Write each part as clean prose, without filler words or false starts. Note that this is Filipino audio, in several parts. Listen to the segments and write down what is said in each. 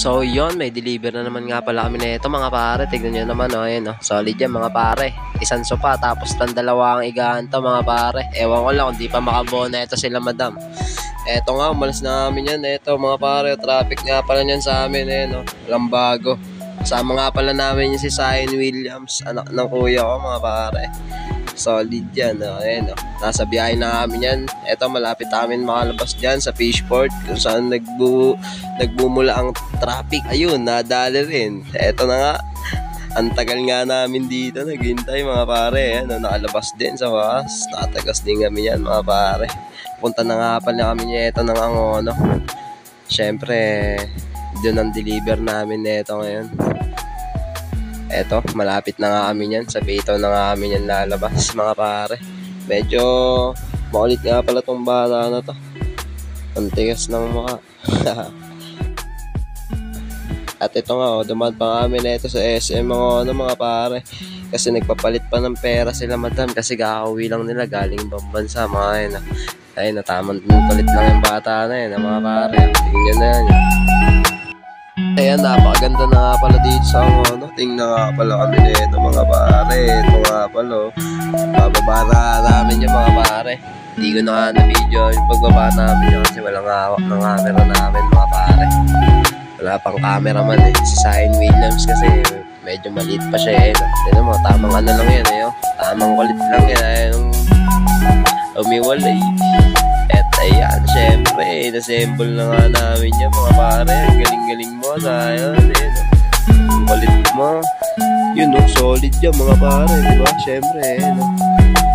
So yun, may deliver na naman nga pala kami nito mga pare. Tignan nyo naman, ayan, solid yan mga pare. Isang sopa, tapos dalawa ang igahan to mga pare. Ewan ko lang, hindi pa makabona ito sila madam. Eto nga, umalis na namin yan. Eto mga pare, traffic nga pala yan sa amin, walang bago. Kasama nga pala namin yung si Zion Williams, anak ng kuya ko mga pare. Solid yan, ayan, nasa biyahe na namin yan. Eto, malapit namin makalabas dyan sa Fishport kung saan nagbumula ang traffic. Ayun, nadali rin. Eto na nga, ang tagal nga namin dito naghintay mga pare. Nakalabas din sa wakas. Nakatagas din kami yan mga pare. Punta na nga pala kami nito ng Angono. Siyempre, doon ang deliver namin nito ngayon. Eto, malapit na nga kami yan. Sa bitaw na nga kami yan lalabas mga pare. Medyo makulit nga pala tong bata na to. Ang tigas ng mukha. At ito nga, dumaan pa kami na ito sa SM mga pare. Kasi nagpapalit pa ng pera sila madam. Kasi kakauwi lang nila galing ibang bansa mga yun. Ayun, natamang palit lang yung bata na yun mga pare. Tingnan na yan. Ayan, napakaganda na nga pala dito sa Angono. Tingnan nga pala kami nito mga pare. Ito nga pala, bababa na namin yung mga pare. Hindi ko na nga na-video yung pagbaba namin yun kasi walang hawak ng camera namin mga pare. Wala pang cameraman si Zion Williams kasi medyo maliit pa siya Tignan mo, tamang ano lang yan tamang kulit lang yan umiwalay. At ayan, syempre, na-assemble na nga namin yan mga pare. Galing-galing mo na yun. Ang kulit mo. Yun solid yan mga pare, diba? Syempre,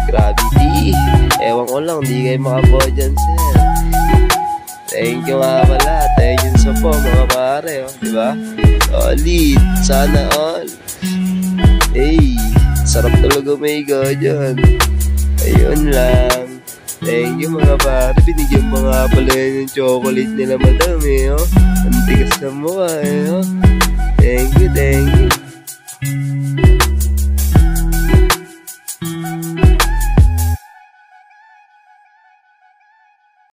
gravity. Ewan ko lang, hindi kayo makabuha dyan sir. Thank you nga pala. Thank you sa po mga pare, diba? Solid, sana all. Hey, sarap talaga may dyan. Ayun lang. Thank you mga pare. Binigyan mo nga pala yun yung chocolate nila madam Ang tigas na mukha Thank you.